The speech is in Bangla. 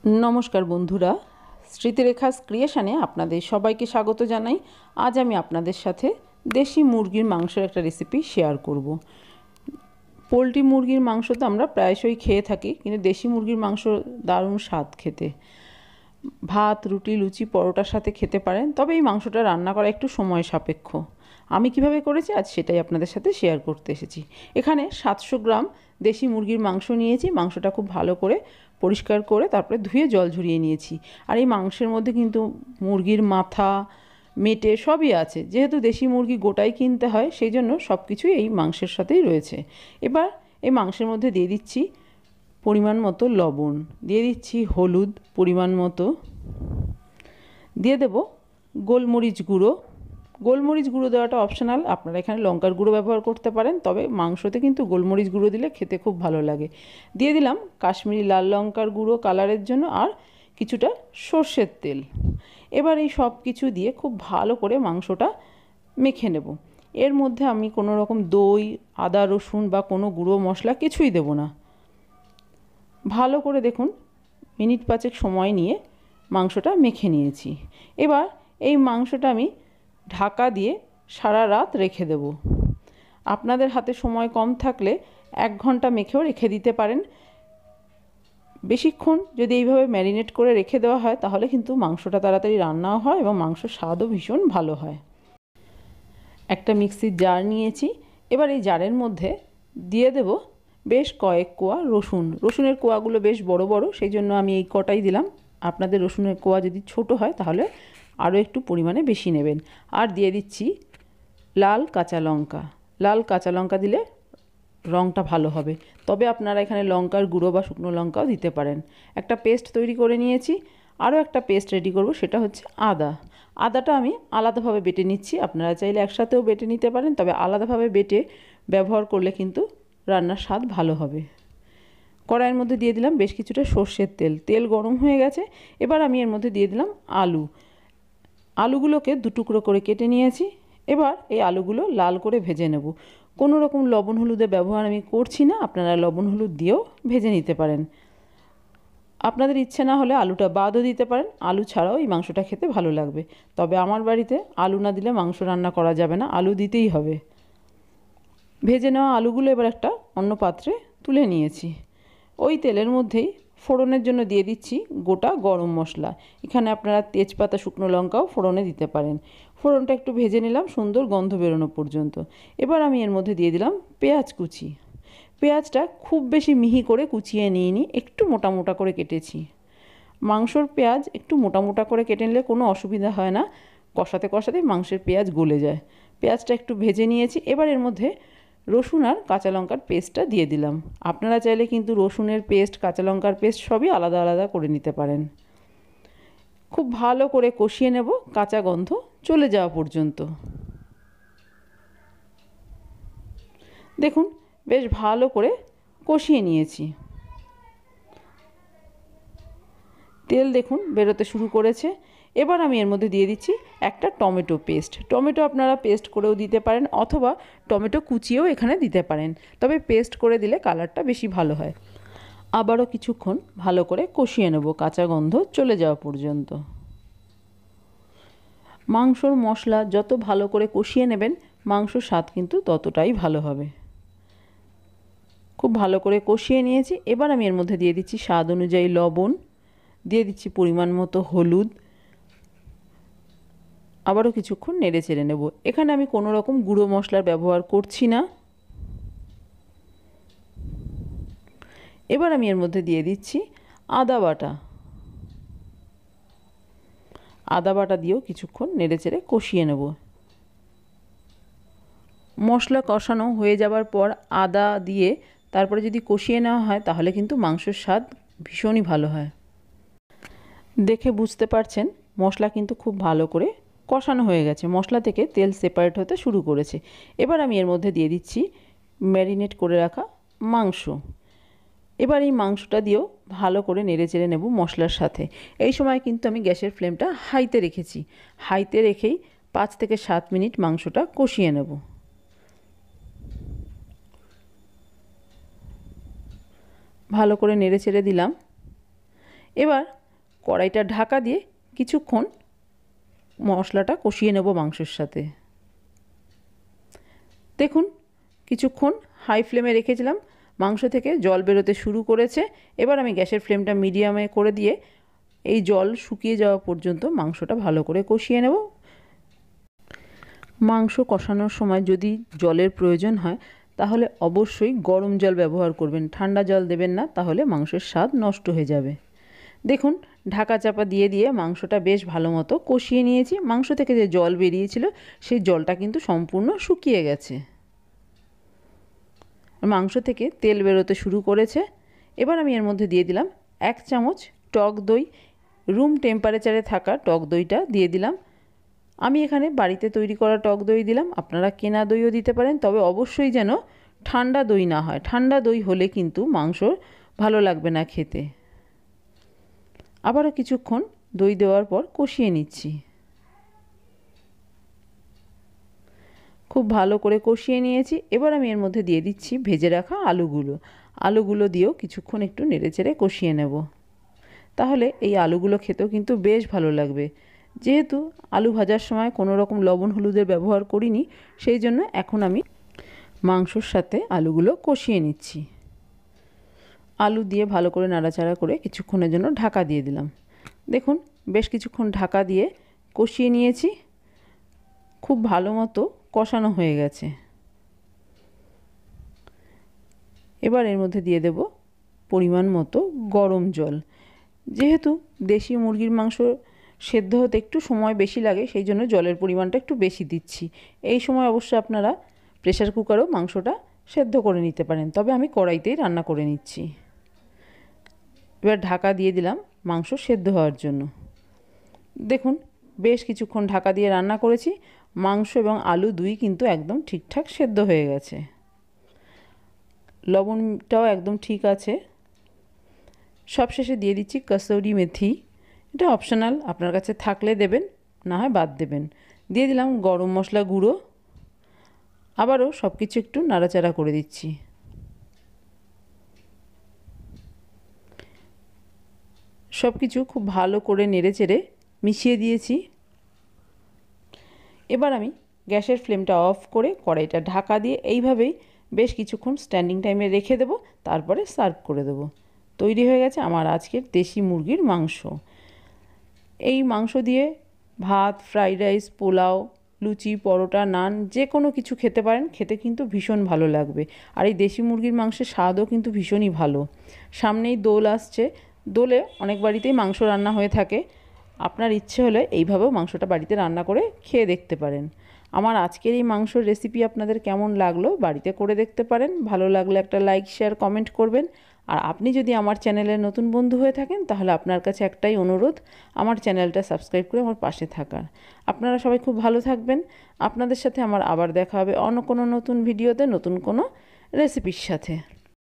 नमस्कार बंधुरा स्मृतिरेखास क्रिएशने आपनादेर सबाइके स्वागत जानाई। आज आमी आपनादेर साथे देशी मुरगिर मांसेर एकटा रेसिपि शेयर करब। पोल्ट्री मुरगिर मांस तो आमरा प्रायशई खेये थाकी, किन्तु देशी मुरगिर मांस दारुण स्वाद खेते। भात रुटी लुचि परोटार साथे खेते पारेन, तबे एई मांसटा रान्ना करा एकटु समय सापेक्ष। आमी किभाबे करेछि आज सेटाई आपनादेर साथे शेयर करते एसेछि। एखाने 700 ग्राम देशी मुरगिर मांस नियेछि। मांसटा खूब भालो करे परिष्कार करे तारपरे धुए जल झरिये नियेछि। आर एई मांसेर मध्ये किन्तु मुरगिर माथा मेटे सबई आछे। जेहेतु देशी मुरगि गोटाई किनते हय सेइजन्य सबकिछुई एई मांसेर साथेई रयेछे। एबार एई मांसेर मध्ये दिये दिচ্ছি परिमाण मतो लवण, दिये दिচ্ছি हलुद परिमाण मतो, दिये देब गोलमरिच गुঁড়ো। गोलमरिच गुঁড়ো देওয়াটা অপশনাল, আপনারা এখানে লঙ্কার গুঁড়ো ব্যবহার করতে পারেন, তবে মাংসতে কিন্তু গোলমরিচ গুঁড়ো দিলে খেতে খুব ভালো লাগে। দিয়ে দিলাম কাশ্মীরি লাল লঙ্কার গুঁড়ো কালারের জন্য, আর কিছুটা সর্ষের তেল। এবার এই সব কিছু দিয়ে খুব ভালো করে মাংসটা মেখে নেব। এর মধ্যে আমি কোনো রকম দই আদা রসুন বা কোনো গুঁড়ো মশলা কিছুই দেব না। ভালো করে দেখুন মিনিট 5 সময় নিয়ে মাংসটা মেখে নিয়েছি। এবার এই মাংসটা আমি ঢাকা দিয়ে সারা রাত রেখে দেব। আপনাদের হাতে সময় কম থাকলে 1 ঘন্টা মেখেও রেখে দিতে পারেন। বেশিক্ষণ যদি এইভাবে ম্যারিনেট করে রেখে দেওয়া হয় তাহলে কিন্তু মাংসটা তাড়াতাড়ি রান্নাও হয় এবং মাংসের স্বাদও ভীষণ ভালো হয়। একটা মিক্সির জার নিয়েছি। এবার এই জারের মধ্যে দিয়ে দেব বেশ কয়েক কোয়া রসুন। রসুনের কোয়াগুলো বেশ বড় বড়, সেই জন্য আমি এই কটাই দিলাম। আপনাদের রসুনের কোয়া যদি ছোট হয় তাহলে আরও একটু পরিমাণে বেশি নেবেন। আর দিয়ে দিচ্ছি লাল কাঁচা লঙ্কা। লাল কাঁচা লঙ্কা দিলে রঙটা ভালো হবে, তবে আপনারা এখানে লঙ্কার গুঁড়ো বা শুকনো লঙ্কাও দিতে পারেন। একটা পেস্ট তৈরি করে নিয়েছি। আরও একটা পেস্ট রেডি করব, সেটা হচ্ছে আদা। আদাটা আমি আলাদাভাবে বেটে নিচ্ছি। আপনারা চাইলে একসাথেও বেটে নিতে পারেন, তবে আলাদাভাবে বেটে ব্যবহার করলে কিন্তু রান্নার স্বাদ ভালো হবে। কড়াইয়ের মধ্যে দিয়ে দিলাম বেশ কিছুটা সর্ষের তেল। তেল গরম হয়ে গেছে। এবার আমি এর মধ্যে দিয়ে দিলাম আলু। আলুগুলোকে 2 টুকরো করে কেটে নিয়েছি। এবার এই আলুগুলো লাল করে ভেজে নেব। কোনো রকম লবণ হলুদের ব্যবহার আমি করছি না, আপনারা লবণ হলুদ দিয়েও ভেজে নিতে পারেন। আপনাদের ইচ্ছে না হলে আলুটা বাদও দিতে পারেন। আলু ছাড়াও এই মাংসটা খেতে ভালো লাগবে, তবে আমার বাড়িতে আলু না দিলে মাংস রান্না করা যাবে না, আলু দিতেই হবে। ভেজে নেওয়া আলুগুলো এবার একটা অন্য পাত্রে তুলে নিয়েছি। ওই তেলের মধ্যেই ফোড়নের জন্য দিয়ে দিচ্ছি গোটা গরম মশলা। এখানে আপনারা তেজপাতা শুকনো লঙ্কাও ফোড়নে দিতে পারেন। ফোড়নটা একটু ভেজে নিলাম সুন্দর গন্ধ বেরোনো পর্যন্ত। এবার আমি এর মধ্যে দিয়ে দিলাম পেঁয়াজ কুচি। পেঁয়াজটা খুব বেশি মিহি করে কুচিয়ে নিইনি, একটু মোটা মোটা করে কেটেছি। মাংসর পেঁয়াজ একটু মোটা মোটা করে কেটে নিলে কোনো অসুবিধা হয় না, কষাতে কষাতে মাংসের পেঁয়াজ গলে যায়। পেঁয়াজটা একটু ভেজে নিয়েছি। এবার এর মধ্যে রসুন আর কাঁচা লঙ্কার পেস্টটা দিয়ে দিলাম। আপনারা চাইলে কিন্তু রসুনের পেস্ট কাঁচা লঙ্কার পেস্ট সবই আলাদা আলাদা করে নিতে পারেন। খুব ভালো করে কষিয়ে নেব কাঁচা গন্ধ চলে যাওয়া পর্যন্ত। দেখুন বেশ ভালো করে কষিয়ে নিয়েছি। তেল দেখুন বেরোতে শুরু করেছে। এবার আমি এর মধ্যে দিয়ে দিচ্ছি একটা টমেটো পেস্ট। টমেটো আপনারা পেস্ট করেও দিতে পারেন, অথবা টমেটো কুচিয়েও এখানে দিতে পারেন, তবে পেস্ট করে দিলে কালারটা বেশি ভালো হয়। আবারও কিছুক্ষণ ভালো করে কষিয়ে নেব কাঁচা গন্ধ চলে যাওয়া পর্যন্ত। মাংসর মশলা যত ভালো করে কষিয়ে নেবেন মাংসর স্বাদ কিন্তু ততটাই ভালো হবে। খুব ভালো করে কষিয়ে নিয়েছি। এবার আমি এর মধ্যে দিয়ে দিচ্ছি স্বাদ অনুযায়ী লবণ, দিয়ে দিচ্ছি পরিমাণ মতো হলুদ। আবারও কিছুক্ষণ নেড়ে চেড়ে নেব। এখানে আমি কোনো রকম গুঁড়ো মশলার ব্যবহার করছি না। এবার আমি এর মধ্যে দিয়ে দিচ্ছি আদা বাটা। আদা বাটা দিয়েও কিছুক্ষণ নেড়ে চেড়ে কষিয়ে নেব। মশলা কষানো হয়ে যাবার পর আদা দিয়ে তারপরে যদি কষিয়ে নেওয়া হয় তাহলে কিন্তু মাংসের স্বাদ ভীষণই ভালো হয়। দেখে বুঝতে পারছেন মশলা কিন্তু খুব ভালো করে কষানো হয়ে গেছে, মশলা থেকে তেল সেপারেট হতে শুরু করেছে। এবার আমি এর মধ্যে দিয়ে দিচ্ছি ম্যারিনেট করে রাখা মাংস। এবার এই মাংসটা দিয়েও ভালো করে নেড়ে চেড়ে নেব মশলার সাথে। এই সময় কিন্তু আমি গ্যাসের ফ্লেমটা হাইতে রেখেছি। হাইতে রেখেই 5 থেকে 7 মিনিট মাংসটা কষিয়ে নেব। ভালো করে নেড়ে চেড়ে দিলাম। এবার কড়াইটা ঢাকা দিয়ে কিছুক্ষণ মশলাটা কষিয়ে নেব মাংসের সাথে। দেখুন কিছুক্ষণ হাই ফ্লেমে রেখেছিলাম, মাংস থেকে জল বেরোতে শুরু করেছে। এবার আমি গ্যাসের ফ্লেমটা মিডিয়ামে করে দিয়ে এই জল শুকিয়ে যাওয়া পর্যন্ত মাংসটা ভালো করে কষিয়ে নেব। মাংস কষানোর সময় যদি জলের প্রয়োজন হয় তাহলে অবশ্যই গরম জল ব্যবহার করবেন, ঠান্ডা জল দেবেন না, তাহলে মাংসের স্বাদ নষ্ট হয়ে যাবে। দেখুন ঢাকা চাপা দিয়ে দিয়ে মাংসটা বেশ ভালো মতো কষিয়ে নিয়েছি। মাংস থেকে যে জল বেরিয়েছিল সেই জলটা কিন্তু সম্পূর্ণ শুকিয়ে গেছে, মাংস থেকে তেল বেরোতে শুরু করেছে। এবার আমি এর মধ্যে দিয়ে দিলাম 1 চামচ টক দই, রুম টেম্পারেচারে থাকা টক দইটা দিয়ে দিলাম। আমি এখানে বাড়িতে তৈরি করা টক দই দিলাম, আপনারা কেনা দইও দিতে পারেন, তবে অবশ্যই যেন ঠান্ডা দই না হয়। ঠান্ডা দই হলে কিন্তু মাংস ভালো লাগবে না খেতে। আবারও কিছুক্ষণ দই দেওয়ার পর কষিয়ে নিচ্ছি। খুব ভালো করে কষিয়ে নিয়েছি। এবার আমি এর মধ্যে দিয়ে দিচ্ছি ভেজে রাখা আলুগুলো দিয়েও কিছুক্ষণ একটু নেড়েচেড়ে কষিয়ে নেব, তাহলে এই আলুগুলো খেতেও কিন্তু বেশ ভালো লাগবে। যেহেতু আলু ভাজার সময় কোনো রকম লবণ হলুদের ব্যবহার করিনি, সেই জন্য এখন আমি মাংসর সাথে আলুগুলো কষিয়ে নিচ্ছি। আলু দিয়ে ভালো করে নাড়াচাড়া করে কিছুক্ষণের জন্য ঢাকা দিয়ে দিলাম। দেখুন বেশ কিছুক্ষণ ঢাকা দিয়ে কষিয়ে নিয়েছি, খুব ভালো মতো কষানো হয়ে গেছে। এবার এর মধ্যে দিয়ে দেব পরিমাণ মতো গরম জল। যেহেতু দেশি মুরগির মাংস সেদ্ধ হতে একটু সময় বেশি লাগে, সেই জন্য জলের পরিমাণটা একটু বেশি দিচ্ছি। এই সময় অবশ্য আপনারা প্রেসার কুকারেও মাংসটা সেদ্ধ করে নিতে পারেন, তবে আমি কড়াইতেই রান্না করে নিচ্ছি। এবার ঢাকা দিয়ে দিলাম মাংস সেদ্ধ হওয়ার জন্য। দেখুন বেশ কিছুক্ষণ ঢাকা দিয়ে রান্না করেছি, মাংস এবং আলু দুই কিন্তু একদম ঠিকঠাক সেদ্ধ হয়ে গেছে, লবণটাও একদম ঠিক আছে। সবশেষে দিয়ে দিচ্ছি কসুরি মেথি, এটা অপশনাল, আপনার কাছে থাকলে দেবেন, না হয় বাদ দেবেন। দিয়ে দিলাম গরম মশলা গুঁড়ো। আবারও সব কিছু একটু নাড়াচাড়া করে দিচ্ছি। সব কিছু খুব ভালো করে নেড়েচেড়ে মিশিয়ে দিয়েছি। এবার আমি গ্যাসের ফ্লেমটা অফ করে কড়াইটা ঢাকা দিয়ে এইভাবেই বেশ কিছুক্ষণ স্ট্যান্ডিং টাইমে রেখে দেবো, তারপরে সার্ভ করে দেবো। তৈরি হয়ে গেছে আমার আজকের দেশি মুরগির মাংস। এই মাংস দিয়ে ভাত, ফ্রাইড রাইস, পোলাও, লুচি, পরোটা, নান যে কোনো কিছু খেতে পারেন, খেতে কিন্তু ভীষণ ভালো লাগবে। আর এই দেশি মুরগির মাংসের স্বাদও কিন্তু ভীষণই ভালো। সামনেই দোল আসছে, দোলে অনেক বাড়িতেই মাংস রান্না হয়ে থাকে। আপনার ইচ্ছে হলে এইভাবেও মাংসটা বাড়িতে রান্না করে খেয়ে দেখতে পারেন। আমার আজকের এই মাংসর রেসিপি আপনাদের কেমন লাগলো বাড়িতে করে দেখতে পারেন। ভালো লাগলে একটা লাইক, শেয়ার, কমেন্ট করবেন। আর আপনি যদি আমার চ্যানেলের নতুন বন্ধু হয়ে থাকেন তাহলে আপনার কাছে একটাই অনুরোধ, আমার চ্যানেলটা সাবস্ক্রাইব করে আমার পাশে থাকার। আপনারা সবাই খুব ভালো থাকবেন। আপনাদের সাথে আমার আবার দেখা হবে অন্য কোনো নতুন ভিডিওতে, নতুন কোনো রেসিপির সাথে।